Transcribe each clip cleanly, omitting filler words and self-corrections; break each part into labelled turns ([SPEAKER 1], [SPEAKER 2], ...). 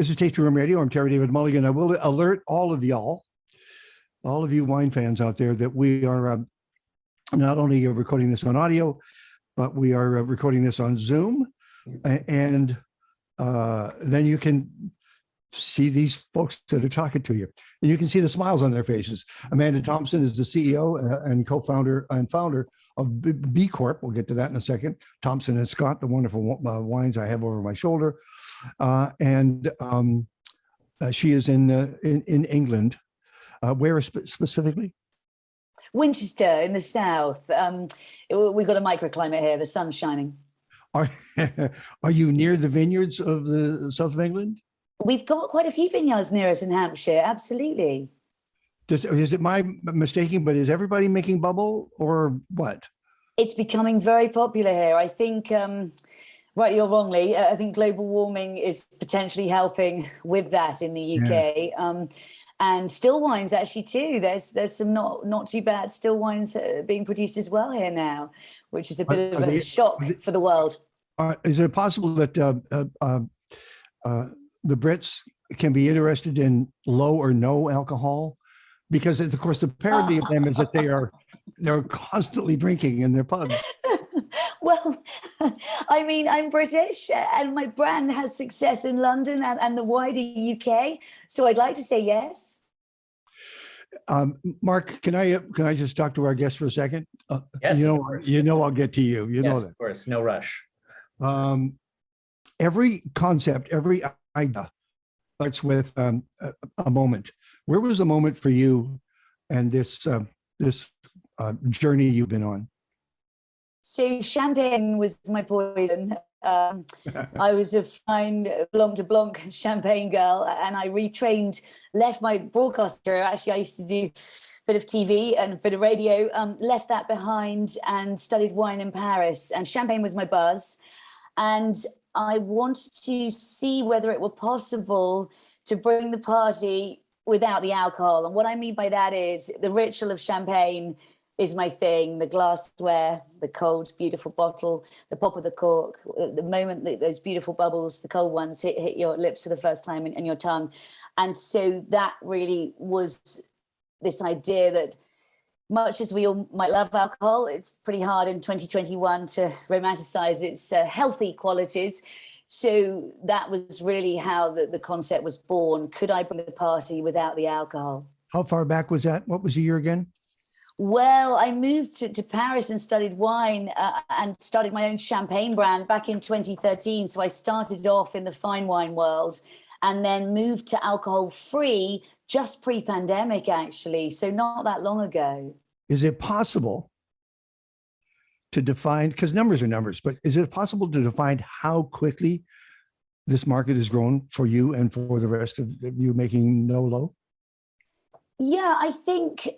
[SPEAKER 1] This is Tasting Room Radio. I'm Terry David Mulligan. I will alert all of y'all, all of you wine fans out there, that we are not only recording this on audio, but we are recording this on Zoom. And then you can see these folks that are talking to you. And you can see the smiles on their faces. Amanda Thompson is the CEO and co-founder and founder of B Corp. We'll get to that in a second. Thompson and Scott, the wonderful wines I have over my shoulder. She is in England. Where specifically?
[SPEAKER 2] Winchester in the south. We've got a microclimate here. The sun's shining.
[SPEAKER 1] Are you near the vineyards of the south of England?
[SPEAKER 2] We've got quite a few vineyards near us in Hampshire. Absolutely.
[SPEAKER 1] Is it my mistaking, but is everybody making bubble or what?
[SPEAKER 2] It's becoming very popular here. I think, rightly or wrongly, I think global warming is potentially helping with that in the UK. Yeah. And still wines actually too. There's some not too bad still wines being produced as well here now, which is a bit of a shock for the world.
[SPEAKER 1] Is it possible that the Brits can be interested in low or no alcohol? Because of course the parody of them is that they're constantly drinking in their pubs.
[SPEAKER 2] Well, I mean, I'm British and my brand has success in London and the wider UK. So I'd like to say yes.
[SPEAKER 1] Mark, can I just talk to our guest for a second?
[SPEAKER 3] Yes,
[SPEAKER 1] I'll get to you. You know that.
[SPEAKER 3] Of course, no rush.
[SPEAKER 1] Every concept, every idea starts with a moment. Where was the moment for you and this journey you've been on?
[SPEAKER 2] So champagne was my poison. I was a fine Blanc de Blanc champagne girl, and I retrained, left my broadcast career. Actually, I used to do a bit of TV and a bit of radio, left that behind and studied wine in Paris. And champagne was my buzz. And I wanted to see whether it were possible to bring the party without the alcohol. And what I mean by that is the ritual of champagne is my thing, the glassware, the cold, beautiful bottle, the pop of the cork, the moment that those beautiful bubbles, the cold ones, hit your lips for the first time and your tongue. And so that really was this idea that much as we all might love alcohol, it's pretty hard in 2021 to romanticize its healthy qualities. So that was really how the concept was born. Could I bring the party without the alcohol?
[SPEAKER 1] How far back was that? What was the year again?
[SPEAKER 2] Well, I moved to Paris and studied wine and started my own champagne brand back in 2013. So I started off in the fine wine world and then moved to alcohol-free just pre-pandemic, actually. So not that long ago.
[SPEAKER 1] Is it possible to define, because numbers are numbers, but is it possible to define how quickly this market has grown for you and for the rest of you making no low?
[SPEAKER 2] Yeah, I think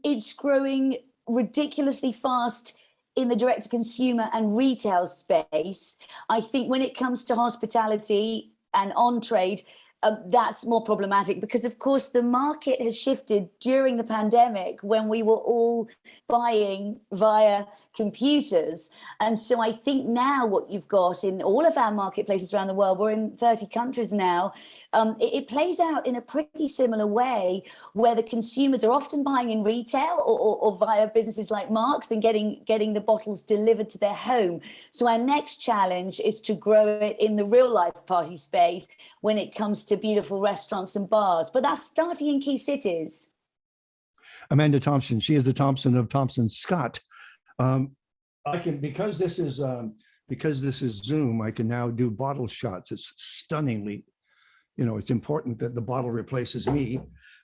[SPEAKER 2] it's growing ridiculously fast in the direct-to-consumer and retail space. I think when it comes to hospitality and on-trade, that's more problematic because, of course, the market has shifted during the pandemic when we were all buying via computers. And so I think now what you've got in all of our marketplaces around the world, we're in 30 countries now, it plays out in a pretty similar way where the consumers are often buying in retail or via businesses like Mark's and getting the bottles delivered to their home. So our next challenge is to grow it in the real life party space when it comes to beautiful restaurants and bars, but that's starting in key cities.
[SPEAKER 1] Amanda Thompson, she is the Thompson of Thompson Scott. Because this is Zoom, I can now do bottle shots. It's stunningly, it's important that the bottle replaces me.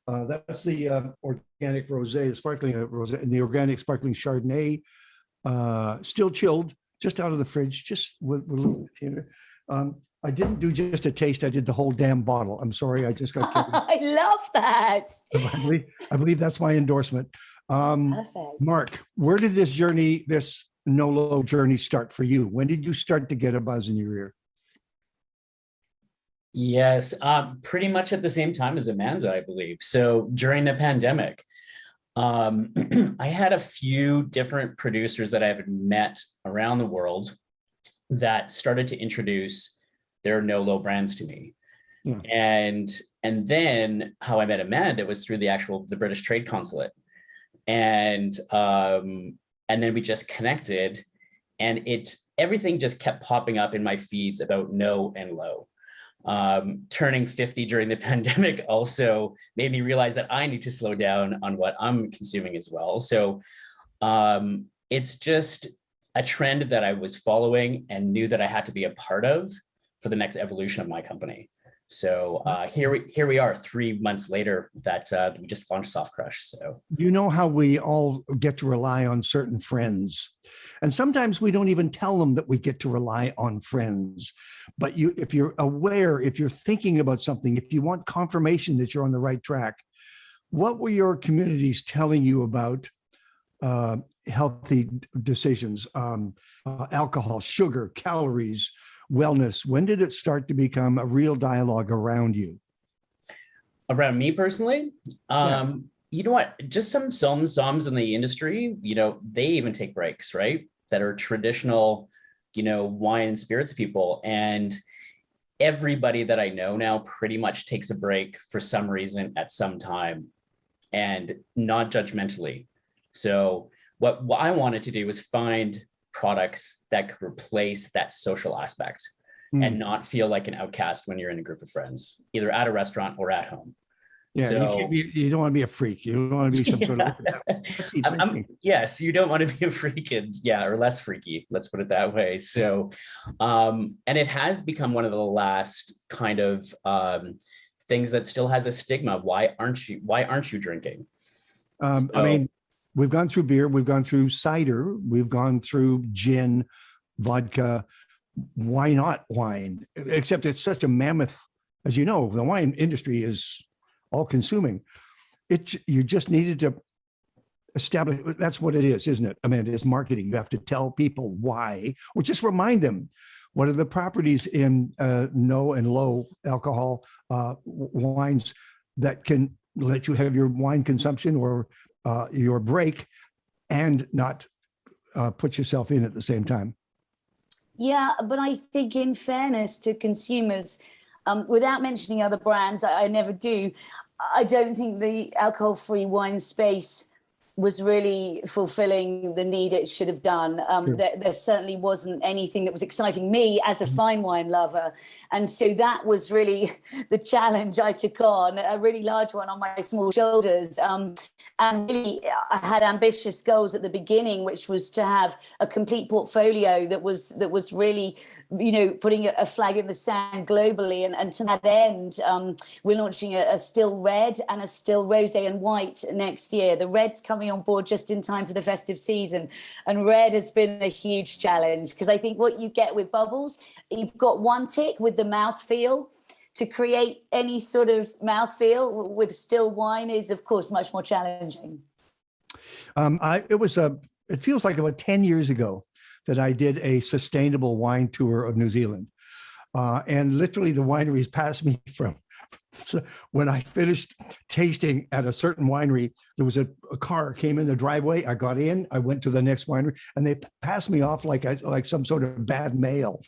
[SPEAKER 1] That's the organic rosé, sparkling rosé, and the organic sparkling Chardonnay, still chilled, just out of the fridge, just with a little bit. I didn't do just a taste. I did the whole damn bottle. I'm sorry. I just got carried.
[SPEAKER 2] I love that.
[SPEAKER 1] I believe that's my endorsement.
[SPEAKER 2] Perfect.
[SPEAKER 1] Mark, where did this journey, this no-low journey start for you? When did you start to get a buzz in your ear?
[SPEAKER 3] Yes, pretty much at the same time as Amanda, I believe. So during the pandemic, I had a few different producers that I've met around the world that started to introduce their no-low brands to me.
[SPEAKER 1] Yeah.
[SPEAKER 3] And then how I met Amanda was through the British Trade Consulate. And then we just connected, and everything just kept popping up in my feeds about no and low. Turning 50 during the pandemic also made me realize that I need to slow down on what I'm consuming as well. So it's just a trend that I was following and knew that I had to be a part of for the next evolution of my company. So here we are 3 months later that we just launched Soft Crush. So
[SPEAKER 1] you know how we all get to rely on certain friends, and sometimes we don't even tell them that we get to rely on friends. But if you're aware, if you're thinking about something, if you want confirmation that you're on the right track, what were your communities telling you about healthy decisions, alcohol, sugar, calories, wellness? When did it start to become a real dialogue around you?
[SPEAKER 3] Around me personally, you know what? Just some somms in the industry, they even take breaks, right? That are traditional, wine and spirits people. And everybody that I know now pretty much takes a break for some reason at some time, and not judgmentally. So what I wanted to do was find products that could replace that social aspect and not feel like an outcast when you're in a group of friends, either at a restaurant or at home.
[SPEAKER 1] Yeah,
[SPEAKER 3] so,
[SPEAKER 1] you don't want to be a freak. You don't want to be some sort of.
[SPEAKER 3] Yes, you don't want to be a freak, or less freaky. Let's put it that way. So, and it has become one of the last kind of things that still has a stigma. Why aren't you drinking?
[SPEAKER 1] I mean, we've gone through beer, we've gone through cider, we've gone through gin, vodka. Why not wine? Except it's such a mammoth, as you know, the wine industry is all consuming. You just needed to establish, that's what it is, isn't it? I mean, it's marketing. You have to tell people why, or just remind them what are the properties in no and low alcohol wines that can let you have your wine consumption or your break and not put yourself in at the same time.
[SPEAKER 2] Yeah, but I think in fairness to consumers, without mentioning other brands, I never do, I don't think the alcohol-free wine space was really fulfilling the need it should have done.
[SPEAKER 1] Sure.
[SPEAKER 2] There certainly wasn't anything that was exciting me as a fine wine lover. And so that was really the challenge I took on, a really large one on my small shoulders. And really, I had ambitious goals at the beginning, which was to have a complete portfolio that was really, putting a flag in the sand globally. And to that end, we're launching a still red and a still rosé and white next year. The red's coming on board just in time for the festive season, and red has been a huge challenge because I think what you get with bubbles, you've got one tick with the mouthfeel. To create any sort of mouthfeel with still wine is, of course, much more challenging.
[SPEAKER 1] It feels like about 10 years ago that I did a sustainable wine tour of New Zealand, and literally the wineries passed me from. So when I finished tasting at a certain winery, there was a car came in the driveway. I got in, I went to the next winery, and they passed me off like some sort of bad mail.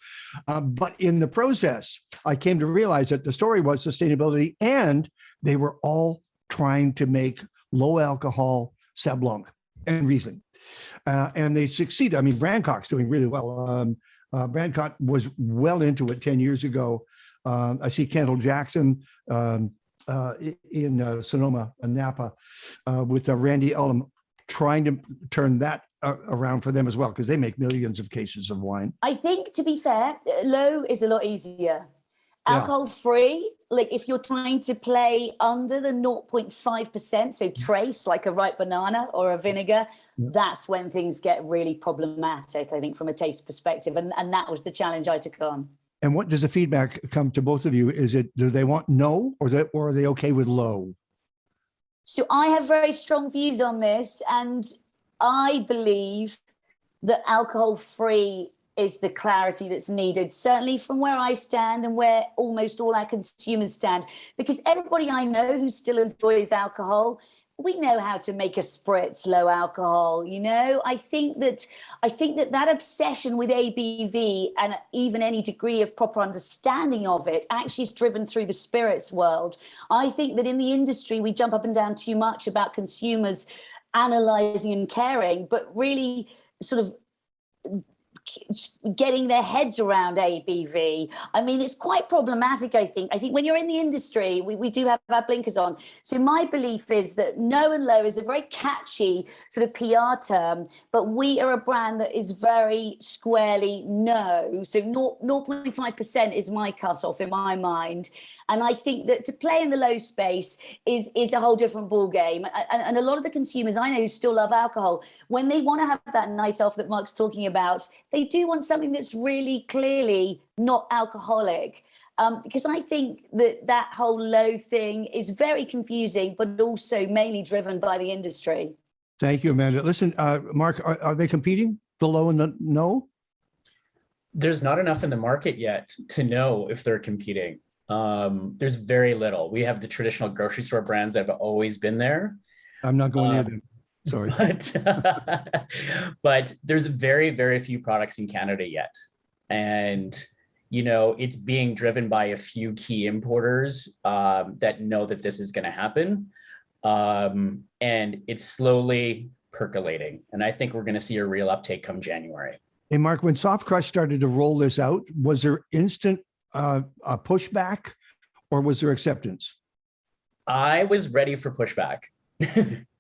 [SPEAKER 1] But in the process, I came to realize that the story was sustainability, and they were all trying to make low alcohol Sauv Blanc and Riesling, and they succeeded. I mean, Brancock's doing really well. Brancock was well into it 10 years ago. I see Kendall Jackson in Sonoma and Napa with Randy Ullum trying to turn that around for them as well, because they make millions of cases of wine.
[SPEAKER 2] I think, to be fair, low is a lot easier. Alcohol free, like if you're trying to play under the 0.5%, so trace like a ripe banana or a vinegar, that's when things get really problematic, I think, from a taste perspective. And that was the challenge I took on.
[SPEAKER 1] And what does the feedback come to both of you? Do they want no, or are they okay with low?
[SPEAKER 2] So I have very strong views on this, and I believe that alcohol-free is the clarity that's needed, certainly from where I stand and where almost all our consumers stand, because everybody I know who still enjoys alcohol we know how to make a spritz low alcohol. I think that obsession with ABV and even any degree of proper understanding of it actually is driven through the spirits world. I think that in the industry we jump up and down too much about consumers analyzing and caring, but really sort of getting their heads around ABV. I mean, it's quite problematic, I think. I think when you're in the industry, we do have our blinkers on. So my belief is that no and low is a very catchy sort of PR term, but we are a brand that is very squarely no. So 0.5% is my cutoff in my mind. And I think that to play in the low space is a whole different ball game. And a lot of the consumers I know who still love alcohol, when they want to have that night off that Mark's talking about, they do want something that's really clearly not alcoholic. Because I think that whole low thing is very confusing, but also mainly driven by the industry.
[SPEAKER 1] Thank you, Amanda. Listen, Mark, are they competing, the low and the no?
[SPEAKER 3] There's not enough in the market yet to know if they're competing. There's very little. We have the traditional grocery store brands that have always been there.
[SPEAKER 1] I'm not going near them. Sorry.
[SPEAKER 3] But there's very, very few products in Canada yet. And, it's being driven by a few key importers that know that this is going to happen. And it's slowly percolating. And I think we're going to see a real uptake come January.
[SPEAKER 1] Hey, Mark, when Soft Crush started to roll this out, was there instant a pushback or was there acceptance?
[SPEAKER 3] I was ready for pushback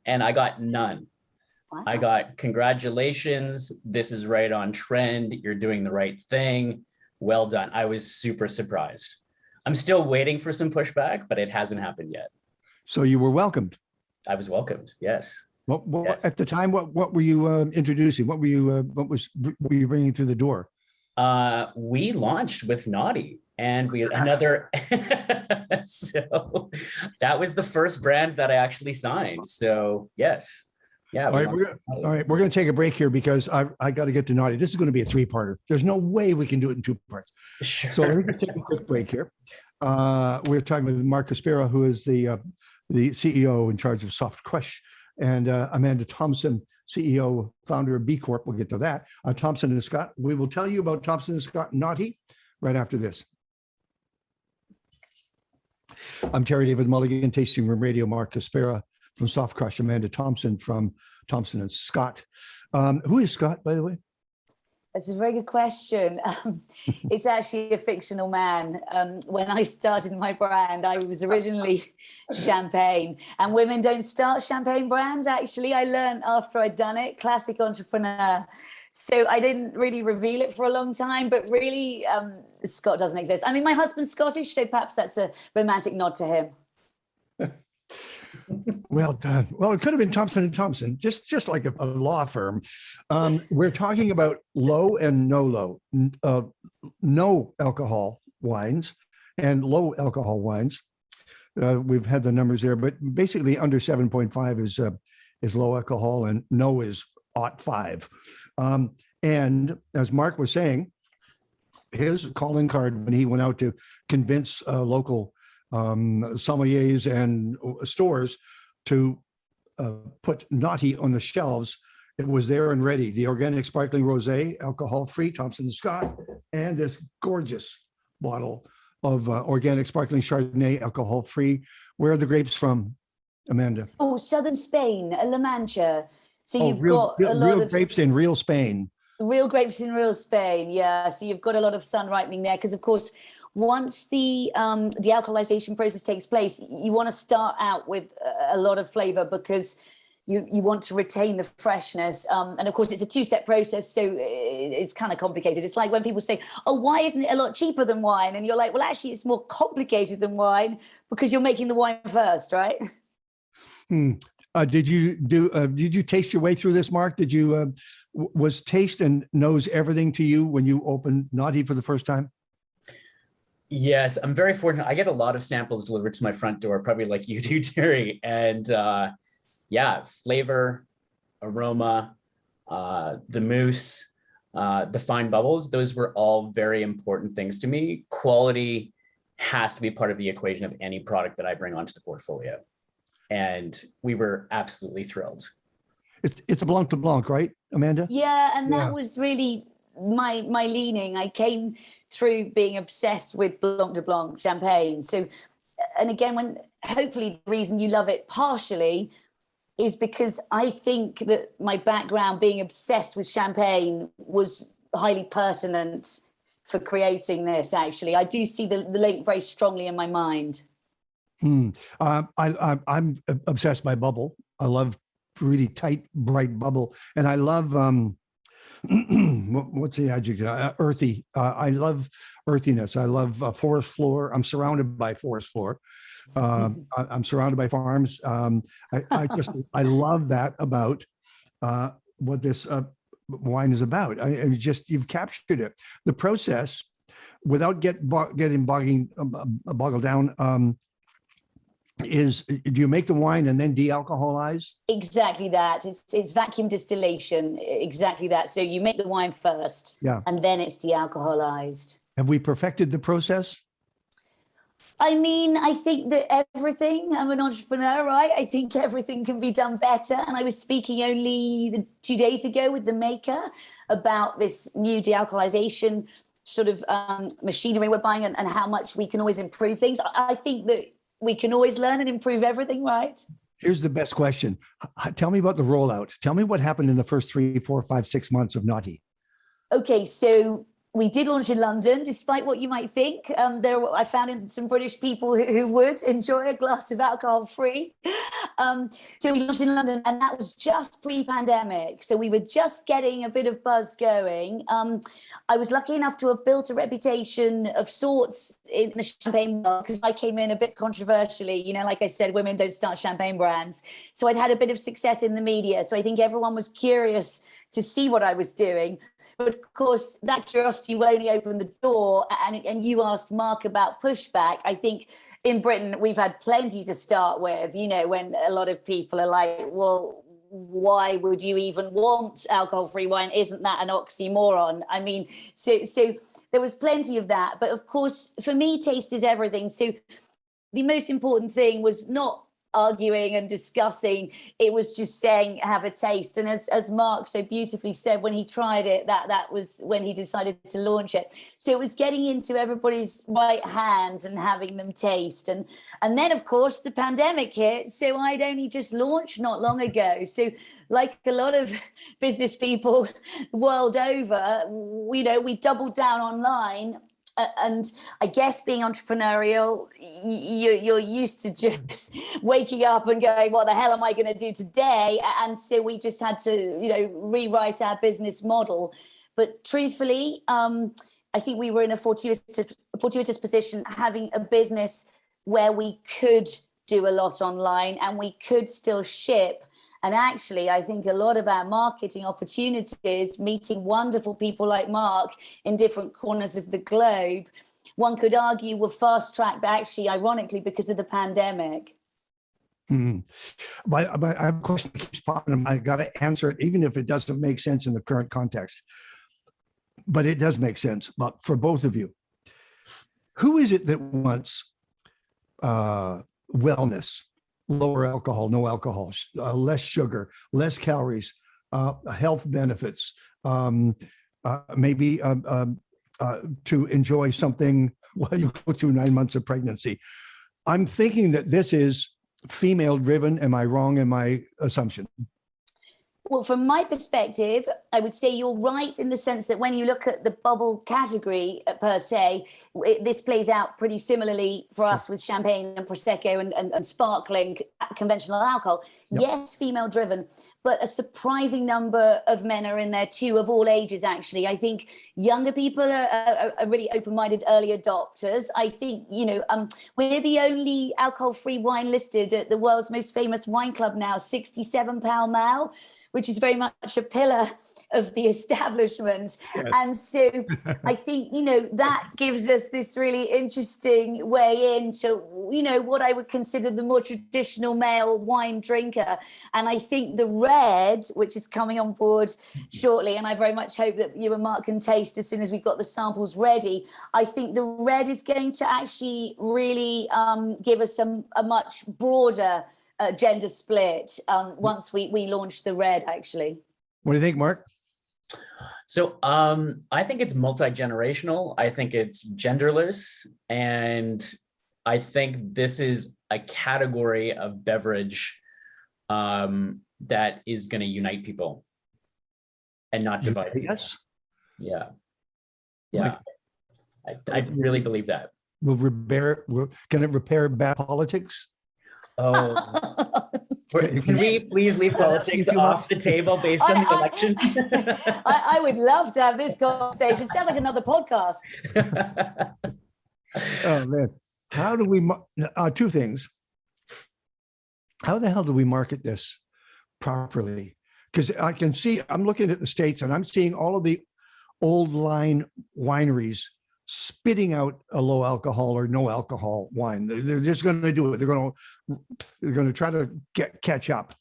[SPEAKER 3] and I got none. Wow. I got congratulations. This is right on trend. You're doing the right thing. Well done. I was super surprised. I'm still waiting for some pushback, but it hasn't happened yet. So
[SPEAKER 1] you were welcomed.
[SPEAKER 3] I was welcomed. Yes.
[SPEAKER 1] Yes. At the time, what were you introducing? What were you bringing through the door?
[SPEAKER 3] We launched with Noughty, and we another. So that was the first brand that I actually signed. So yes, yeah.
[SPEAKER 1] All right, we're going to take a break here because I got to get to Noughty. This is going to be a three-parter. There's no way we can do it in two parts.
[SPEAKER 3] Sure.
[SPEAKER 1] So let me just take a quick break here. We're talking with Mark Kuspira, who is the CEO in charge of Soft Crush, and Amanda Thompson, CEO, founder of B Corp. We'll get to that. Thompson and Scott. We will tell you about Thompson and Scott Noughty right after this. I'm Terry David Mulligan, Tasting Room Radio. Mark Kuspira from Soft Crush. Amanda Thompson from Thompson and Scott. Who is Scott, by the way?
[SPEAKER 2] That's a very good question. It's actually a fictional man. When I started my brand, I was originally champagne, and women don't start champagne brands. Actually, I learned after I'd done it, classic entrepreneur. So I didn't really reveal it for a long time, but really Scott doesn't exist. I mean, my husband's Scottish, so perhaps that's a romantic nod to him.
[SPEAKER 1] Well done. Well, it could have been Thompson and Thompson, just like a law firm. We're talking about low and no alcohol wines and low alcohol wines. We've had the numbers there, but basically under 7.5 is low alcohol and no is 0.5. And as Mark was saying, his calling card when he went out to convince local sommeliers and stores to put Noughty on the shelves, it was there and ready. The organic sparkling rosé, alcohol-free, Thompson and Scott, and this gorgeous bottle of organic sparkling Chardonnay, alcohol-free. Where are the grapes from, Amanda?
[SPEAKER 2] Oh, southern Spain, La Mancha. So you've got a lot of
[SPEAKER 1] grapes in real Spain.
[SPEAKER 2] Real grapes in real Spain, yeah. So you've got a lot of sun ripening there because, of course, once the alcoholization process takes place, you want to start out with a lot of flavor because you want to retain the freshness. And of course, it's a two-step process, so it's kind of complicated. It's like when people say, oh, why isn't it a lot cheaper than wine? And you're like, well, actually, it's more complicated than wine because you're making the wine first, right?
[SPEAKER 1] Did you taste your way through this, Mark? Was taste and nose everything to you when you opened Noughty for the first time?
[SPEAKER 3] Yes, I'm very fortunate. I get a lot of samples delivered to my front door, probably like you do, Terry. And yeah, flavor, aroma, the mousse, the fine bubbles, those were all very important things to me. Quality has to be part of the equation of any product that I bring onto the portfolio. And we were absolutely thrilled.
[SPEAKER 1] It's a Blanc de Blanc, right, Amanda?
[SPEAKER 2] Yeah, and that was really my leaning. I came through being obsessed with Blanc de Blanc champagne. So, and again, when hopefully the reason you love it partially is because I think that my background being obsessed with champagne was highly pertinent for creating this. Actually, I do see the link very strongly in my mind.
[SPEAKER 1] I'm obsessed by bubble. I love really tight, bright bubble, and I love what's the adjective? Earthy. I love earthiness. I love forest floor. I'm surrounded by forest floor. I'm surrounded by farms. I love that about what this wine is about. You've captured it. The process, without getting boggled down. Do you make the wine and then de-alcoholize?
[SPEAKER 2] Exactly that. It's vacuum distillation. Exactly that. So you make the wine first, and then it's de-alcoholized.
[SPEAKER 1] Have we perfected the process?
[SPEAKER 2] I mean, I think that everything, I'm an entrepreneur, right? I think everything can be done better. And I was speaking only 2 days ago with the maker about this new de-alcoholization sort of machinery we're buying and how much we can always improve things. I think that we can always learn and improve everything, right?
[SPEAKER 1] Here's the best question. Tell me about the rollout. Tell me what happened in the first 3, 4, 5, 6 months of Noughty.
[SPEAKER 2] Okay, so we did launch in London, despite what you might think. I found some British people who would enjoy a glass of alcohol-free. So we launched in London, and that was just pre-pandemic. So we were just getting a bit of buzz going. I was lucky enough to have built a reputation of sorts in the champagne world, because I came in a bit controversially. You know, like I said, women don't start champagne brands. So I'd had a bit of success in the media. So I think everyone was curious to see what I was doing. But of course, that curiosity will only open the door. And you asked Mark about pushback. I think in Britain, we've had plenty to start with, you know, when a lot of people are like, well, why would you even want alcohol-free wine? Isn't that an oxymoron? I mean, so there was plenty of that. But of course, for me, taste is everything. So the most important thing was not arguing and discussing. It was just saying, have a taste. And as Mark so beautifully said, when he tried it, that was when he decided to launch it. So it was getting into everybody's right hands and having them taste. And then, of course, the pandemic hit. So I'd only just launched not long ago. So like a lot of business people world over, we doubled down online. And I guess being entrepreneurial, you're used to just waking up and going, what the hell am I going to do today? And so we just had to, rewrite our business model. But truthfully, I think we were in a fortuitous position, having a business where we could do a lot online and we could still ship. And actually, I think a lot of our marketing opportunities, meeting wonderful people like Mark in different corners of the globe, one could argue were fast-tracked, but actually, ironically, because of the pandemic.
[SPEAKER 1] But I have a question that keeps popping up. I got to answer it, even if it doesn't make sense in the current context. But it does make sense. But for both of you, who is it that wants wellness? Lower alcohol, no alcohol, less sugar, less calories, health benefits, maybe to enjoy something while you go through 9 months of pregnancy. I'm thinking that this is female driven. Am I wrong in my assumption?
[SPEAKER 2] Well, from my perspective, I would say you're right in the sense that when you look at the bubble category per se, this plays out pretty similarly for us with champagne and Prosecco and sparkling conventional alcohol. Yep. Yes, female driven, but a surprising number of men are in there too, of all ages, actually. I think younger people are really open-minded early adopters. I think, we're the only alcohol-free wine listed at the world's most famous wine club now, 67 Pall Mall, which is very much a pillar of the establishment. Yes. And so I think, that gives us this really interesting way into, what I would consider the more traditional male wine drinker. And I think the red, which is coming on board shortly, and I very much hope that you and Mark can taste as soon as we've got the samples ready, I think the red is going to actually really give us a much broader gender split once we launched the red, actually.
[SPEAKER 1] What do you think, Mark?
[SPEAKER 3] So I think it's multi-generational. I think it's genderless. And I think this is a category of beverage that is going to unite people and not divide people.
[SPEAKER 1] Yes.
[SPEAKER 3] Yeah. Yeah. I really believe that.
[SPEAKER 1] Can it repair bad politics?
[SPEAKER 3] Oh, can we please leave politics off the table based on the election?
[SPEAKER 2] I would love to have this conversation. Sounds like another podcast.
[SPEAKER 1] Oh man, how do we? Two things. How the hell do we market this properly? Because I can see, I'm looking at the States and I'm seeing all of the old line wineries spitting out a low alcohol or no alcohol wine. They're just going to do it. They're going to try to catch up.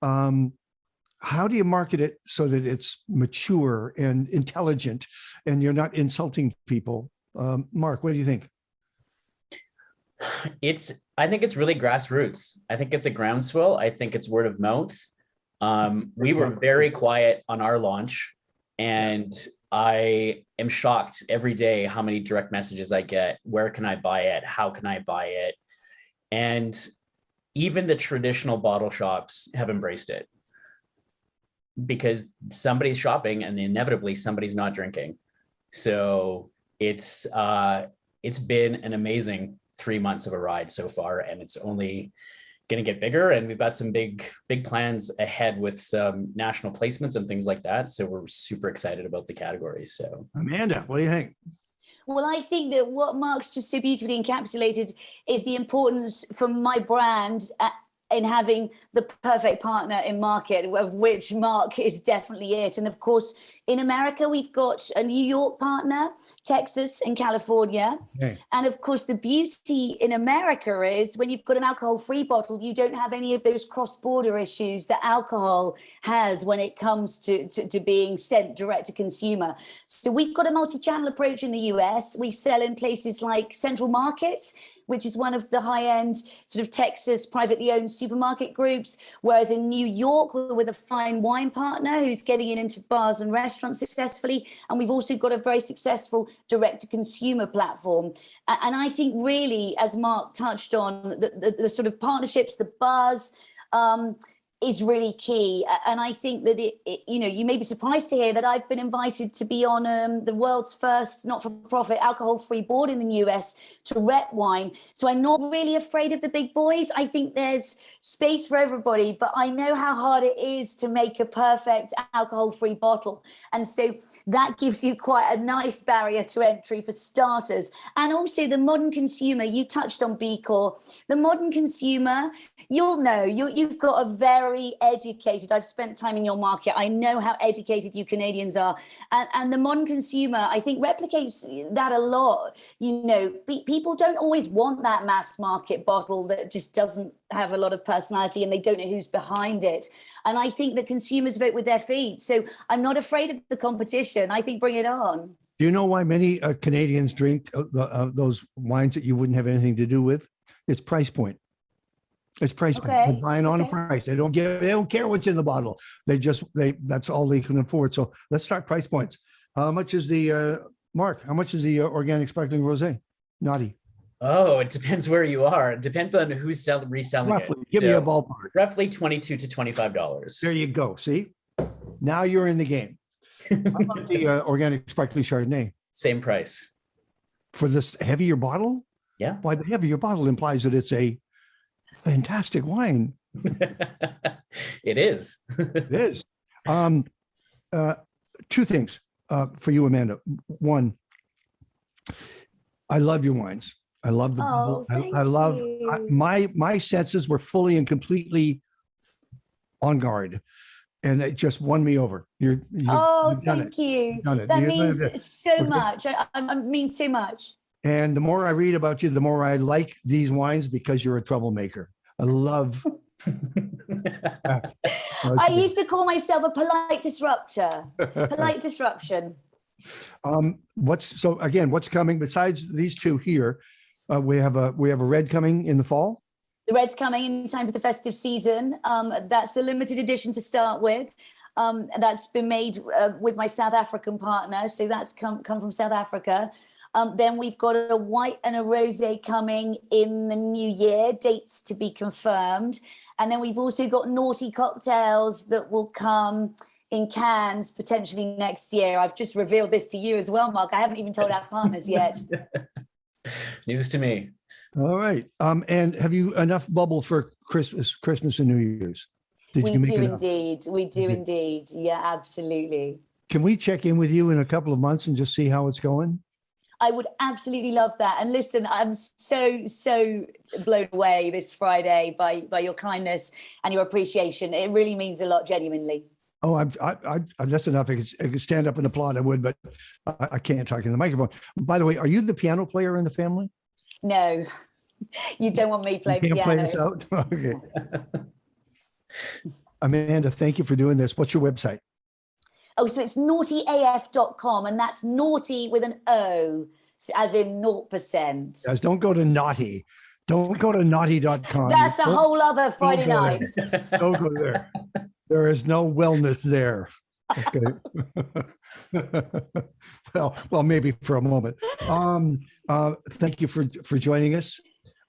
[SPEAKER 1] How do you market it so that it's mature and intelligent and you're not insulting people? Mark, what do you think?
[SPEAKER 3] I think it's really grassroots. I think it's a groundswell. I think it's word of mouth. We were very quiet on our launch, and I am shocked every day how many direct messages I get. Where can I buy it? How can I buy it? And even the traditional bottle shops have embraced it because somebody's shopping and inevitably somebody's not drinking. So it's been an amazing 3 months of a ride so far, and it's only going to get bigger. And we've got some big plans ahead with some national placements and things like that. So we're super excited about the category. So
[SPEAKER 1] Amanda, what do you think?
[SPEAKER 2] Well, I think that what Mark's just so beautifully encapsulated is the importance from my brand in having the perfect partner in market, of which Mark is definitely it. And of course, in America, we've got a New York partner, Texas and California. Okay. And of course, the beauty in America is when you've got an alcohol-free bottle, you don't have any of those cross-border issues that alcohol has when it comes to being sent direct to consumer. So we've got a multi-channel approach in the US. We sell in places like Central Markets, which is one of the high-end sort of Texas privately owned supermarket groups. Whereas in New York, we're with a fine wine partner who's getting it into bars and restaurants successfully. And we've also got a very successful direct-to-consumer platform. And I think really, as Mark touched on, the sort of partnerships, the buzz, is really key. And I think that you may be surprised to hear that I've been invited to be on the world's first not-for-profit alcohol-free board in the US to rep wine. So I'm not really afraid of the big boys. I think there's space for everybody, but I know how hard it is to make a perfect alcohol-free bottle. And so that gives you quite a nice barrier to entry for starters. And also the modern consumer, you touched on B Corp, the modern consumer, you'll know, you've got a very educated, I've spent time in your market, I know how educated you Canadians are. And the modern consumer, I think, replicates that a lot. People don't always want that mass market bottle that just doesn't have a lot of personality and they don't know who's behind it. And I think that consumers vote with their feet. So I'm not afraid of the competition. I think bring it on.
[SPEAKER 1] Do you know why many Canadians drink those wines that you wouldn't have anything to do with? It's price point. It's price point. They're buying on a price. They don't care what's in the bottle. That's all they can afford. So let's start price points. How much is the Mark? How much is the organic sparkling rosé? Noughty.
[SPEAKER 3] Oh, it depends where you are. It depends on who's reselling
[SPEAKER 1] roughly,
[SPEAKER 3] it.
[SPEAKER 1] Give me a ballpark.
[SPEAKER 3] Roughly $22 to $25.
[SPEAKER 1] There you go. See, now you're in the game. How about the organic sparkling Chardonnay? Same
[SPEAKER 3] price.
[SPEAKER 1] For this heavier bottle?
[SPEAKER 3] Yeah.
[SPEAKER 1] Why the heavier bottle implies that it's a fantastic wine.
[SPEAKER 3] It is.
[SPEAKER 1] It is. Two things for you, Amanda. One, I love your wines. I love the bottle. I love my senses were fully and completely on guard, and it just won me over. You've
[SPEAKER 2] thank you. That means so much. I means so much.
[SPEAKER 1] And the more I read about you, the more I like these wines because you're a troublemaker. I love that.
[SPEAKER 2] I used to call myself a polite disruptor. Polite disruption.
[SPEAKER 1] What's coming besides these two here? We have a red coming in the fall.
[SPEAKER 2] The red's coming in time for the festive season. That's a limited edition to start with. That's been made with my South African partner. So that's come from South Africa. Then we've got a white and a rosé coming in the new year, dates to be confirmed. And then we've also got Noughty cocktails that will come in cans potentially next year. I've just revealed this to you as well, Mark. I haven't even told our partners yet.
[SPEAKER 3] News to me.
[SPEAKER 1] All right. And have you enough bubble for Christmas and New Year's?
[SPEAKER 2] We do indeed. We do indeed. Yeah, absolutely.
[SPEAKER 1] Can we check in with you in a couple of months and just see how it's going?
[SPEAKER 2] I would absolutely love that. And listen, I'm so blown away this Friday by your kindness and your appreciation. It really means a lot, genuinely.
[SPEAKER 1] Oh, I'm that's enough. I could stand up and applaud. I would, but I can't talk in the microphone. By the way, are you the piano player in the family?
[SPEAKER 2] No, you don't want me playing piano.
[SPEAKER 1] Play this out? Okay. Amanda, thank you for doing this. What's your website?
[SPEAKER 2] Oh, so it's naughtyaf.com, and that's naughty with an O, as in 0%.
[SPEAKER 1] Guys, don't go to Noughty. Don't go to naughty.com.
[SPEAKER 2] That's a whole other Friday night.
[SPEAKER 1] Don't go there. There is no wellness there. Okay. well, maybe for a moment. Thank you for joining us.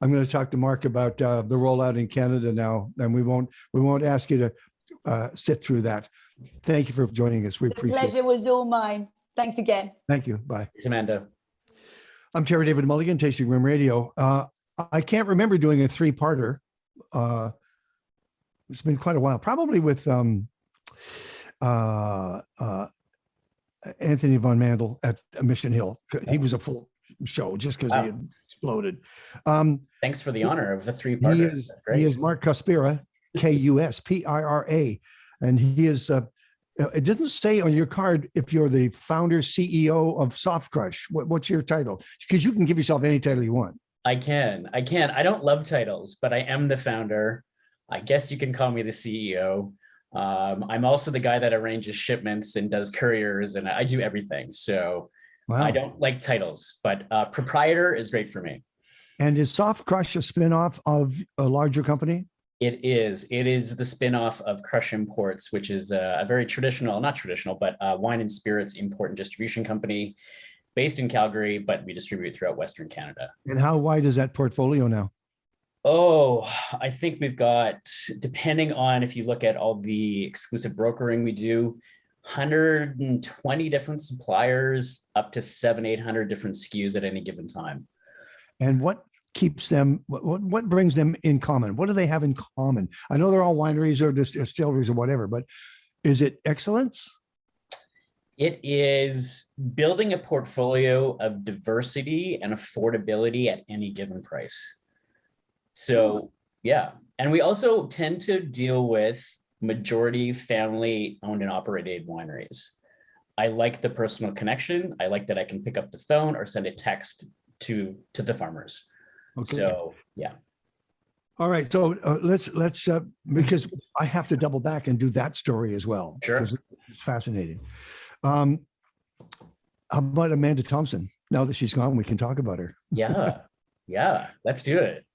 [SPEAKER 1] I'm going to talk to Mark about the rollout in Canada now, and we won't ask you to sit through that. Thank you for joining us. We appreciate it. The
[SPEAKER 2] pleasure was all mine. Thanks again.
[SPEAKER 1] Thank you. Bye.
[SPEAKER 3] Thanks, Amanda.
[SPEAKER 1] I'm Terry David Mulligan, Tasting Room Radio. I can't remember doing a three-parter. It's been quite a while, probably with Anthony Von Mandel at Mission Hill. He was a full show just because he had exploded.
[SPEAKER 3] Thanks for the honor of the three-parter. That's great.
[SPEAKER 1] He is Mark Kuspira, Kuspira, and he is. It doesn't say on your card if you're the founder, CEO of Soft Crush. What's your title? Because you can give yourself any title you want.
[SPEAKER 3] I can. I don't love titles, but I am the founder. I guess you can call me the CEO. I'm also the guy that arranges shipments and does couriers, and I do everything. So wow. I don't like titles, but proprietor is great for me.
[SPEAKER 1] And is Soft Crush a spinoff of a larger company?
[SPEAKER 3] It is. It is the spinoff of Crush Imports, which is a very traditional, not traditional, but wine and spirits import and distribution company based in Calgary, but we distribute throughout Western Canada.
[SPEAKER 1] And how wide is that portfolio now?
[SPEAKER 3] Oh, I think we've got, depending on if you look at all the exclusive brokering we do, 120 different suppliers, up to 700-800 different SKUs at any given time.
[SPEAKER 1] And what keeps them, what brings them in common? What do they have in common? I know they're all wineries or distilleries or whatever, but is it excellence?
[SPEAKER 3] It is building a portfolio of diversity and affordability at any given price. So, yeah. And we also tend to deal with majority family owned and operated wineries. I like the personal connection. I like that I can pick up the phone or send a text to the farmers. Okay. So, yeah.
[SPEAKER 1] All right. So let's because I have to double back and do that story as well.
[SPEAKER 3] Sure.
[SPEAKER 1] It's fascinating. How about Amanda Thompson? Now that she's gone, we can talk about her.
[SPEAKER 3] Yeah. Yeah. Let's do it.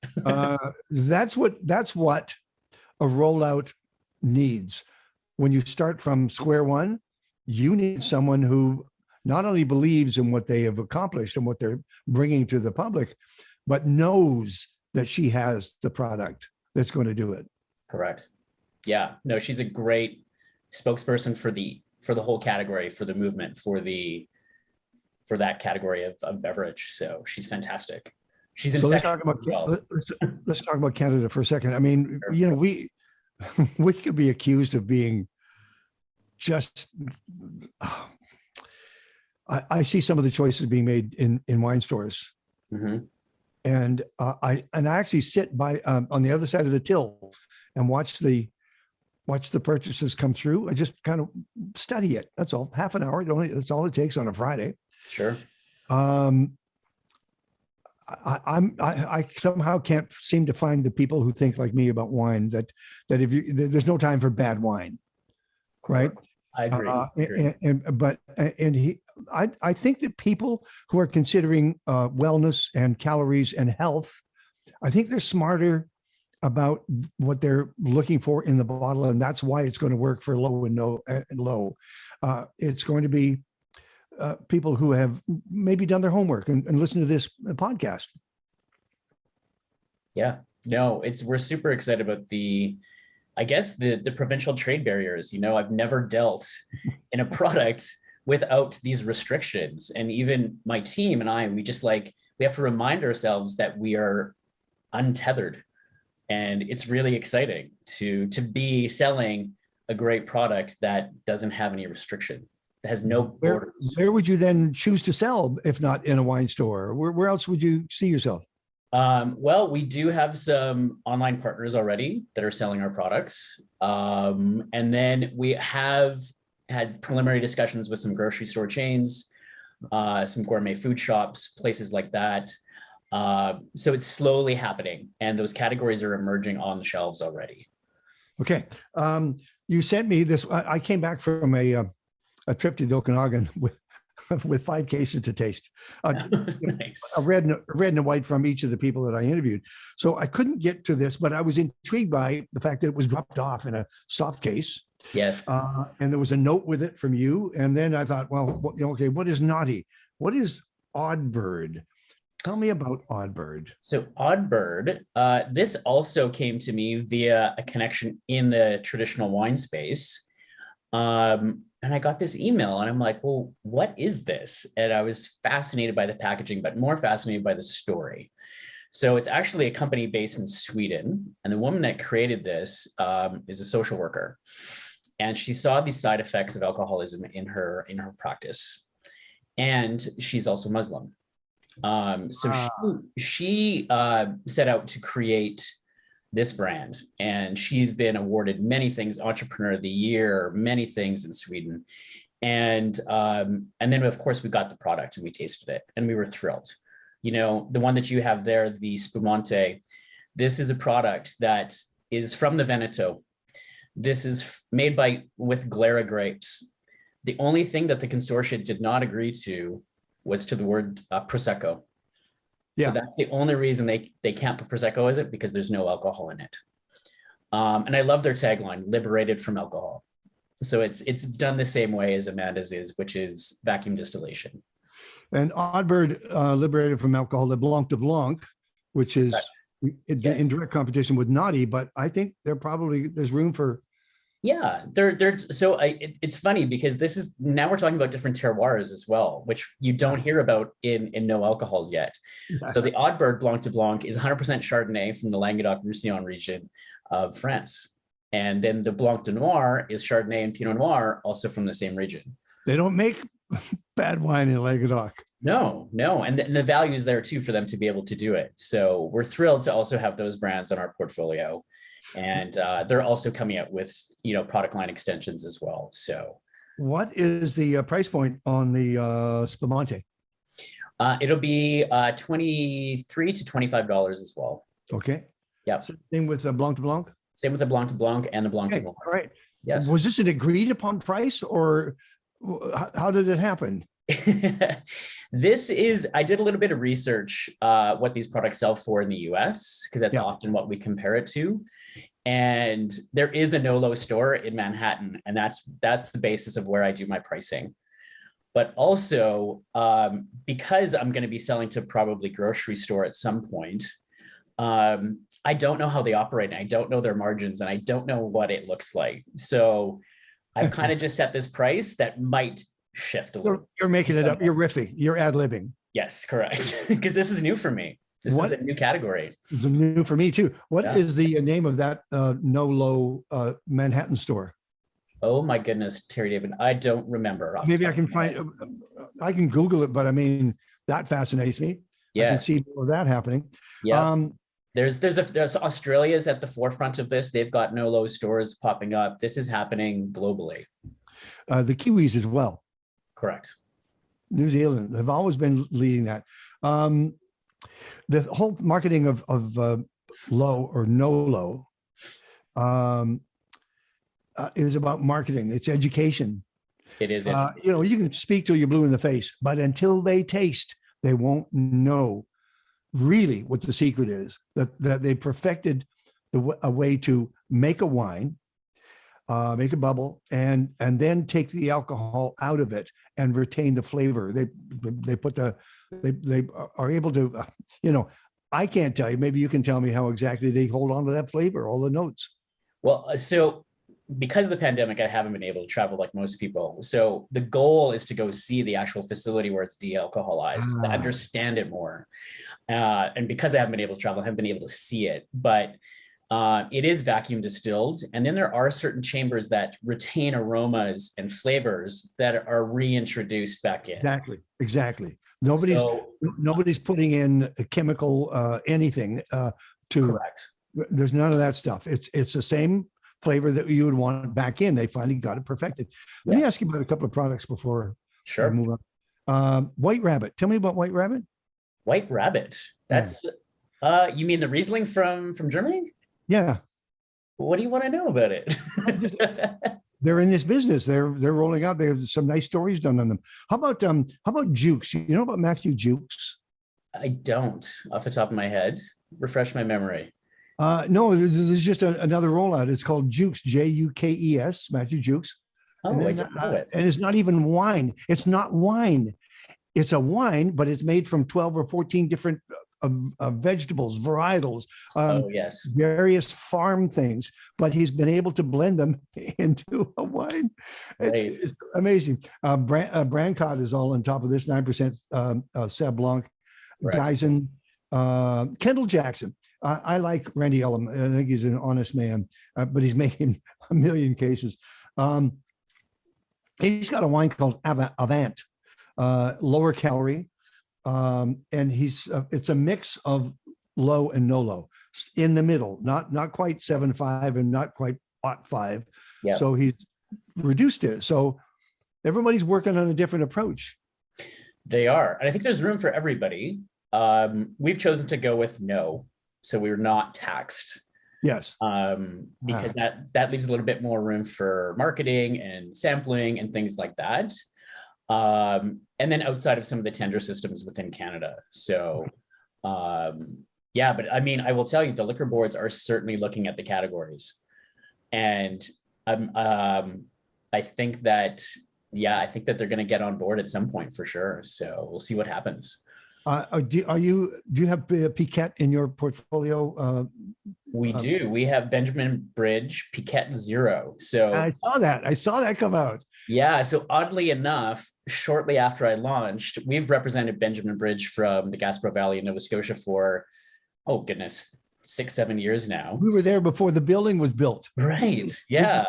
[SPEAKER 1] That's what a rollout needs. When you start from square one, you need someone who not only believes in what they have accomplished and what they're bringing to the public, but knows that she has the product that's going to do it.
[SPEAKER 3] Correct. Yeah. No, she's a great spokesperson for the whole category, for the movement, for that category of beverage. So she's fantastic. She's infectious.
[SPEAKER 1] Let's talk about Canada for a second. I mean, sure. You know, we could be accused of being just. I see some of the choices being made in wine stores. Mm-hmm. And I actually sit by on the other side of the till and watch the purchases come through. I just kind of study it. That's all. Half an hour. That's all it takes on a Friday.
[SPEAKER 3] Sure.
[SPEAKER 1] I somehow can't seem to find the people who think like me about wine. That if there's no time for bad wine, right?
[SPEAKER 3] I agree.
[SPEAKER 1] I think that people who are considering wellness and calories and health, I think they're smarter about what they're looking for in the bottle, and that's why it's going to work for low and no and low. It's going to be people who have maybe done their homework and listened to this podcast.
[SPEAKER 3] Yeah, no, we're super excited about I guess the provincial trade barriers. I've never dealt in a product without these restrictions, and even my team and I, we have to remind ourselves that we are untethered, and it's really exciting to be selling a great product that doesn't have any restriction, that has no borders.
[SPEAKER 1] Where would you then choose to sell if not in a wine store? Where else would you see yourself?
[SPEAKER 3] Well, we do have some online partners already that are selling our products. And then we have had preliminary discussions with some grocery store chains, some gourmet food shops, places like that. So it's slowly happening, and those categories are emerging on the shelves already.
[SPEAKER 1] Okay. You sent me this. I came back from a trip to the Okanagan with 5 cases to taste.
[SPEAKER 3] Nice.
[SPEAKER 1] A red and a white from each of the people that I interviewed. So I couldn't get to this, but I was intrigued by the fact that it was dropped off in a soft case.
[SPEAKER 3] Yes.
[SPEAKER 1] And there was a note with it from you. And then I thought, well, okay, what is Noughty? What is Oddbird? Tell me about Oddbird.
[SPEAKER 3] So Oddbird, this also came to me via a connection in the traditional wine space. And I got this email and I'm like, well, what is this? And I was fascinated by the packaging, but more fascinated by the story. So it's actually a company based in Sweden. And the woman that created this is a social worker. And she saw these side effects of alcoholism in her practice. And she's also Muslim. She set out to create this brand, and she's been awarded many things, Entrepreneur of the Year, many things in Sweden. And then of course we got the product and we tasted it and we were thrilled. The one that you have there, the Spumante, this is a product that is from the Veneto. This is made with Glera grapes. The only thing that the consortium did not agree to was to the word Prosecco. Yeah. So that's the only reason they can't put Prosecco, is it? Because there's no alcohol in it. And I love their tagline, liberated from alcohol. So it's done the same way as Amanda's is, which is vacuum distillation.
[SPEAKER 1] And Oddbird liberated from alcohol, the Blanc de Blanc, which is in direct competition with Noughty, but I think there's room for.
[SPEAKER 3] Yeah, it's funny because now we're talking about different terroirs as well, which you don't hear about in no alcohols yet. So the Oddbird Blanc de Blanc is 100% Chardonnay from the Languedoc-Roussillon region of France. And then the Blanc de Noir is Chardonnay and Pinot Noir, also from the same region.
[SPEAKER 1] They don't make bad wine in Languedoc.
[SPEAKER 3] No. And the value is there too for them to be able to do it. So we're thrilled to also have those brands on our portfolio. And they're also coming out with, product line extensions as well. So
[SPEAKER 1] what is the price point on the Spumante?
[SPEAKER 3] It'll be $23 to $25 as well.
[SPEAKER 1] Okay.
[SPEAKER 3] Yeah.
[SPEAKER 1] Same with the Blanc de Blanc?
[SPEAKER 3] Same with the Blanc de Blanc and the Blanc de Blanc.
[SPEAKER 1] All right.
[SPEAKER 3] Yes.
[SPEAKER 1] Was this an agreed upon price, or how did it happen?
[SPEAKER 3] I did a little bit of research what these products sell for in the US, because that's often what we compare it to. And there is a no-low store in Manhattan, and that's the basis of where I do my pricing. But also, because I'm going to be selling to probably grocery store at some point, I don't know how they operate, and I don't know their margins, and I don't know what it looks like. So I've kind of just set this price that might shift a little.
[SPEAKER 1] You're making it up. You're riffing. You're ad-libbing.
[SPEAKER 3] Yes, correct. Because this is new for me. This is a new category.
[SPEAKER 1] It's new for me too. What is the name of that no-low Manhattan store?
[SPEAKER 3] Oh my goodness, Terry David, I don't remember.
[SPEAKER 1] Maybe I can I can Google it, but I mean, that fascinates me.
[SPEAKER 3] Yeah.
[SPEAKER 1] I can see more of that happening.
[SPEAKER 3] Yeah. There's Australia's at the forefront of this. They've got no-low stores popping up. This is happening globally.
[SPEAKER 1] The Kiwis as well.
[SPEAKER 3] Correct.
[SPEAKER 1] New Zealand have always been leading that. The whole marketing of low or no low is about marketing. It's education.
[SPEAKER 3] It is.
[SPEAKER 1] You can speak till you're blue in the face, but until they taste, they won't know really what the secret is, that they perfected a way to make a wine, make a bubble, and then take the alcohol out of it and retain the flavor. They are able to, I can't tell you. Maybe you can tell me how exactly they hold on to that flavor, all the notes.
[SPEAKER 3] Well, so because of the pandemic, I haven't been able to travel like most people. So the goal is to go see the actual facility where it's de-alcoholized, to understand it more. And because I haven't been able to travel, I haven't been able to see it, but it is vacuum distilled. And then there are certain chambers that retain aromas and flavors that are reintroduced back in.
[SPEAKER 1] Exactly. Nobody's putting in a chemical anything to.
[SPEAKER 3] Correct.
[SPEAKER 1] There's none of that stuff. It's the same flavor that you would want back in. They finally got it perfected. Let me ask you about a couple of products before we move on. White Rabbit. Tell me about White Rabbit.
[SPEAKER 3] White Rabbit. That's you mean the Riesling from Germany?
[SPEAKER 1] Yeah.
[SPEAKER 3] What do you want to know about it?
[SPEAKER 1] They're in this business. They're rolling out. There's some nice stories done on them. How about Jukes? You know about Matthew Jukes?
[SPEAKER 3] I don't, off the top of my head. Refresh my memory.
[SPEAKER 1] No, there's just another rollout. It's called Jukes, Jukes, Matthew Jukes.
[SPEAKER 3] Oh, I don't know it.
[SPEAKER 1] And it's not even wine. It's not wine. It's a wine, but it's made from 12 or 14 different vegetables, varietals, various farm things. But he's been able to blend them into a wine. It's amazing. Brancott is all on top of this, 9% Sauv Blanc. Geisen, Kendall Jackson. I like Randy Ellum. I think he's an honest man, but he's making a million cases. He's got a wine called Avant, lower calorie, and it's a mix of low and no low, in the middle, not quite 7.5 and not quite 0.5. Yeah. So he's reduced it. So everybody's working on a different approach.
[SPEAKER 3] They are, and I think there's room for everybody. We've chosen to go with no. So we were not taxed.
[SPEAKER 1] Yes.
[SPEAKER 3] Because that leaves a little bit more room for marketing and sampling and things like that. And then outside of some of the tender systems within Canada. So but I mean, I will tell you, the liquor boards are certainly looking at the categories. And I think that they're going to get on board at some point for sure. So we'll see what happens.
[SPEAKER 1] Do you have Piquette in your portfolio?
[SPEAKER 3] We do. We have Benjamin Bridge Piquette Zero. So
[SPEAKER 1] I saw that come out.
[SPEAKER 3] Yeah. So oddly enough, shortly after I launched, we've represented Benjamin Bridge from the Gaspereau Valley in Nova Scotia for, 6-7 years now.
[SPEAKER 1] We were there before the building was built.
[SPEAKER 3] Right. Yeah.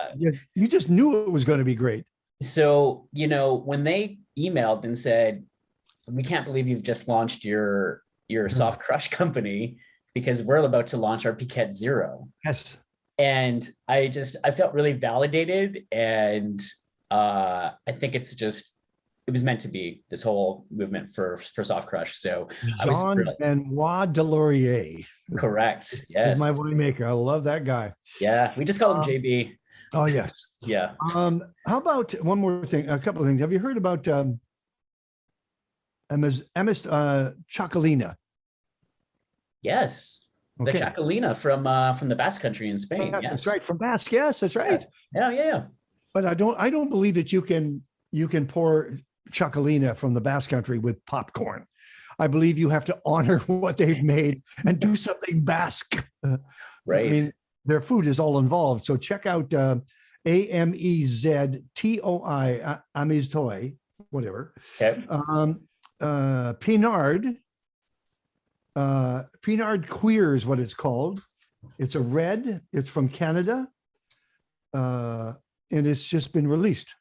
[SPEAKER 1] You just knew it was going to be great.
[SPEAKER 3] So, when they emailed and said, we can't believe you've just launched your soft crush company, because we're about to launch our Piquette Zero.
[SPEAKER 1] Yes.
[SPEAKER 3] And I felt really validated. And I think it was meant to be, this whole movement for soft crush. So I was thrilled.
[SPEAKER 1] Benoit Delorier.
[SPEAKER 3] Correct. Yes.
[SPEAKER 1] He's my winemaker. I love that guy.
[SPEAKER 3] Yeah. We just call him JB.
[SPEAKER 1] Oh, yes.
[SPEAKER 3] Yeah.
[SPEAKER 1] How about one more thing? A couple of things. Have you heard about Chocolina?
[SPEAKER 3] Yes. The Chocolina from the Basque Country in Spain. Yes.
[SPEAKER 1] That's right. From Basque. Yes, that's right.
[SPEAKER 3] Yeah.
[SPEAKER 1] But I don't believe that you can pour Chocolina from the Basque Country with popcorn. I believe you have to honor what they've made and do something Basque.
[SPEAKER 3] Right.
[SPEAKER 1] I mean, their food is all involved. So check out AMEZTOI, Amiztoi, whatever.
[SPEAKER 3] Okay.
[SPEAKER 1] Pinard Queer is what it's called. It's a red. It's from Canada, and it's just been released.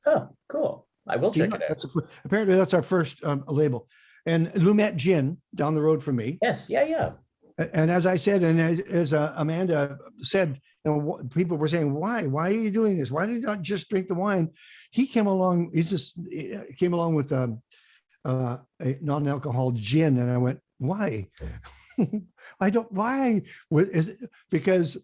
[SPEAKER 3] Oh, cool! I will check it out.
[SPEAKER 1] Apparently, that's our first label. And Lumet Gin down the road from me.
[SPEAKER 3] Yes, yeah.
[SPEAKER 1] And as I said, and as Amanda said, people were saying, "Why are you doing this? Why did you not just drink the wine?" He came along. He came along with a non-alcohol gin, and I went, "Why? Why? Because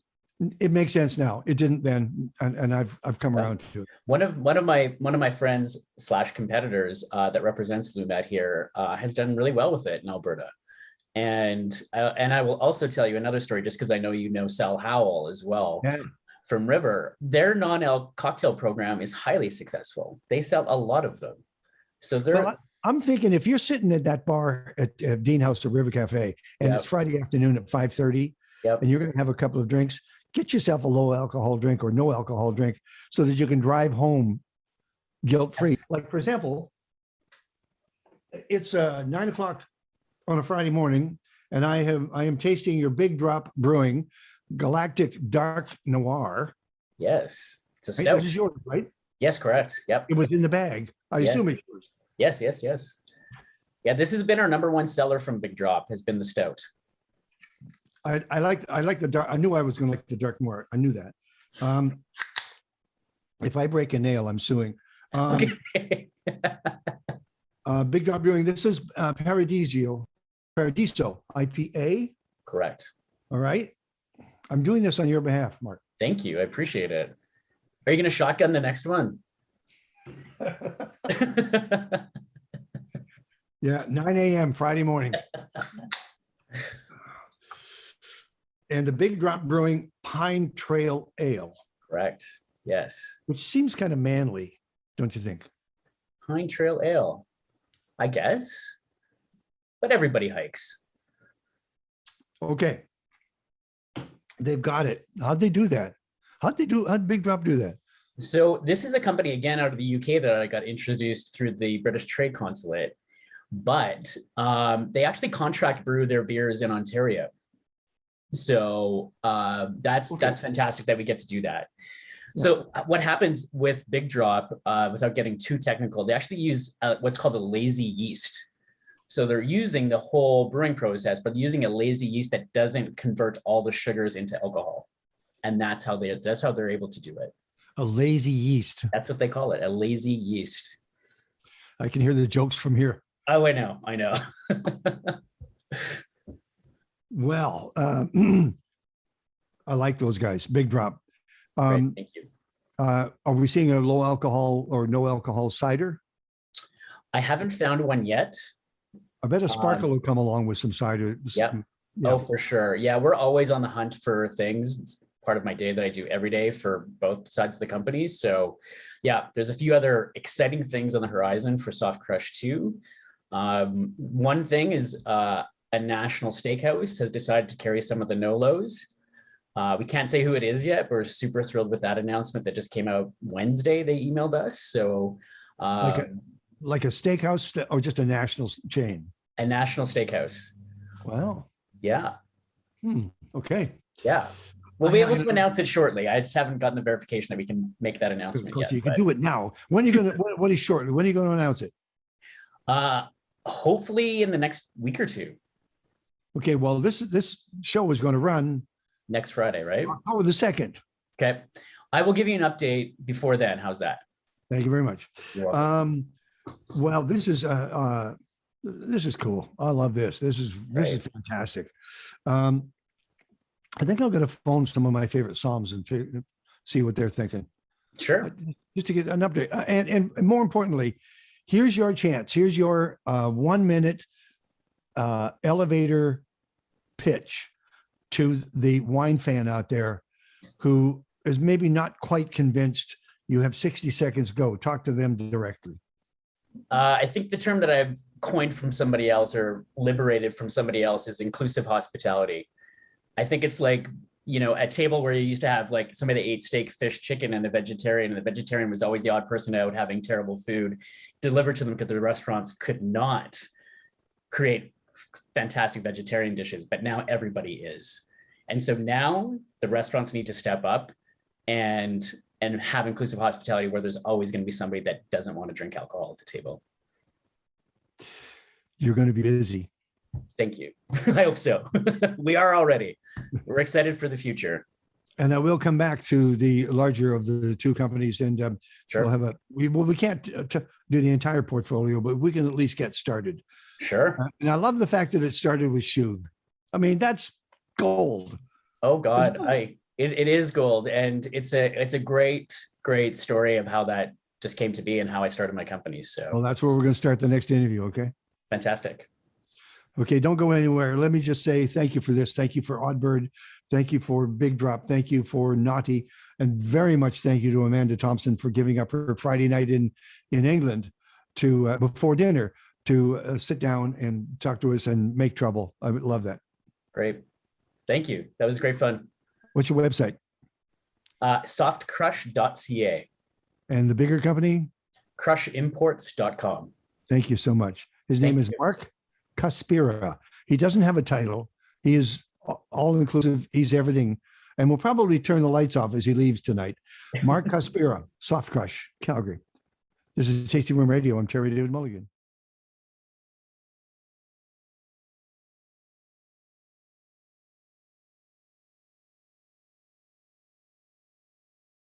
[SPEAKER 1] it makes sense now. It didn't then, and I've come around to it."
[SPEAKER 3] One of my friends / competitors that represents Lumet here has done really well with it in Alberta, And I will also tell you another story, just because I know you know Sal Howell as well.
[SPEAKER 1] Yeah.
[SPEAKER 3] From River. Their non-alc cocktail program is highly successful. They sell a lot of them. So they're.
[SPEAKER 1] Well, I'm thinking if you're sitting at that bar at Dean House or River Cafe, and
[SPEAKER 3] Yep.
[SPEAKER 1] it's Friday afternoon at 5:30,
[SPEAKER 3] Yep.
[SPEAKER 1] and you're going to have a couple of drinks, get yourself a low alcohol drink or no alcohol drink so that you can drive home guilt-free.
[SPEAKER 3] Yes.
[SPEAKER 1] Like, for example, it's 9 o'clock on a Friday morning, and I am tasting your Big Drop Brewing Galactic Dark Noir.
[SPEAKER 3] Yes, it's a
[SPEAKER 1] Right?
[SPEAKER 3] stout.
[SPEAKER 1] This is yours, right?
[SPEAKER 3] Yes, correct. Yep.
[SPEAKER 1] It was in the bag. I
[SPEAKER 3] Yes.
[SPEAKER 1] assume it's yours.
[SPEAKER 3] Yes, yes, yes. Yeah, this has been our number one seller from Big Drop, has been the stout.
[SPEAKER 1] I like the dark. I knew I was going to like the dark Noir. I knew that. If I break a nail, I'm suing.
[SPEAKER 3] Okay.
[SPEAKER 1] Big Drop Brewing. This is Paradiso IPA.
[SPEAKER 3] Correct.
[SPEAKER 1] All right. I'm doing this on your behalf, Mark.
[SPEAKER 3] Thank you. I appreciate it. Are you going to shotgun the next one?
[SPEAKER 1] Yeah, 9 a.m. Friday morning. And the Big Drop Brewing Pine Trail Ale,
[SPEAKER 3] Correct. Yes.
[SPEAKER 1] which seems kind of manly, don't you think?
[SPEAKER 3] Pine Trail Ale, I guess. But everybody hikes.
[SPEAKER 1] Okay. They've got it. How'd they do that? How'd Big Drop do that?
[SPEAKER 3] So this is a company, again, out of the UK that I got introduced through the British Trade Consulate, but they actually contract brew their beers in Ontario. So that's fantastic that we get to do that.
[SPEAKER 1] Yeah.
[SPEAKER 3] So what happens with Big Drop, without getting too technical, they actually use what's called a lazy yeast. So they're using the whole brewing process, but using a lazy yeast that doesn't convert all the sugars into alcohol. And that's how they're able to do it.
[SPEAKER 1] A lazy yeast.
[SPEAKER 3] That's what they call it, a lazy yeast.
[SPEAKER 1] I can hear the jokes from here.
[SPEAKER 3] Oh, I know.
[SPEAKER 1] Well, I like those guys. Big Drop.
[SPEAKER 3] Great, thank you.
[SPEAKER 1] Are we seeing a low alcohol or no alcohol cider?
[SPEAKER 3] I haven't found one yet.
[SPEAKER 1] I bet a Sparkle will come along with some cider.
[SPEAKER 3] Yep.
[SPEAKER 1] Yeah.
[SPEAKER 3] Oh, for sure. Yeah, we're always on the hunt for things. It's part of my day that I do every day for both sides of the company. So yeah, there's a few other exciting things on the horizon for Soft Crush too. One thing is a national steakhouse has decided to carry some of the Nolos. We can't say who it is yet. We're super thrilled with that announcement that just came out Wednesday. They emailed us. So
[SPEAKER 1] like a steakhouse or just a national chain?
[SPEAKER 3] A national steakhouse.
[SPEAKER 1] Wow.
[SPEAKER 3] Yeah.
[SPEAKER 1] Okay.
[SPEAKER 3] Yeah. We'll be able to announce it shortly. I just haven't gotten the verification that we can make that announcement yet.
[SPEAKER 1] You can do it now. When are you going to, what is shortly? When are you going to announce it?
[SPEAKER 3] Hopefully in the next week or two.
[SPEAKER 1] Okay. Well, this show is going to run
[SPEAKER 3] Next Friday, right?
[SPEAKER 1] October the 2nd.
[SPEAKER 3] Okay. I will give you an update before then. How's that?
[SPEAKER 1] Thank you very much.
[SPEAKER 3] You're welcome.
[SPEAKER 1] Well, this is cool. I love this. This is fantastic. I think I'm going to phone some of my favorite Psalms and see what they're thinking.
[SPEAKER 3] Sure.
[SPEAKER 1] Just to get an update. And more importantly, here's your chance. Here's your 1 minute elevator pitch to the wine fan out there who is maybe not quite convinced. You have 60 seconds. Go talk to them directly.
[SPEAKER 3] I think the term that I've coined from somebody else or liberated from somebody else is inclusive hospitality. I think it's like, a table where you used to have like somebody that ate steak, fish, chicken, and the vegetarian was always the odd person out having terrible food delivered to them because the restaurants could not create fantastic vegetarian dishes, but now everybody is. And so now the restaurants need to step up and have inclusive hospitality where there's always going to be somebody that doesn't want to drink alcohol at the table.
[SPEAKER 1] You're going to be busy.
[SPEAKER 3] Thank you. I hope so. We are already. We're excited for the future.
[SPEAKER 1] And I will come back to the larger of the two companies, and
[SPEAKER 3] Sure.
[SPEAKER 1] we'll have we can't do the entire portfolio, but we can at least get started.
[SPEAKER 3] Sure.
[SPEAKER 1] And I love the fact that it started with Shug. I mean, that's gold.
[SPEAKER 3] Oh God, it is gold, and it's a great story of how that just came to be and how I started my company. So
[SPEAKER 1] Well, that's where we're going to start the next interview. Okay.
[SPEAKER 3] fantastic.
[SPEAKER 1] Okay, don't go anywhere. Let me just say thank you for this. Thank you for Oddbird. Thank you for Big Drop. Thank you for Noughty. And very much thank you to Amanda Thompson for giving up her Friday night in England to before dinner to sit down and talk to us and make trouble. I would love that.
[SPEAKER 3] Great. Thank you. That was great fun.
[SPEAKER 1] What's your website?
[SPEAKER 3] Softcrush.ca.
[SPEAKER 1] And the bigger company?
[SPEAKER 3] Crushimports.com.
[SPEAKER 1] Thank you so much. His name is Mark Kuspira. He doesn't have a title. He is all inclusive. He's everything. And we'll probably turn the lights off as he leaves tonight. Mark Kuspira, Soft Crush, Calgary. This is Tasting Room Radio. I'm Terry David Mulligan.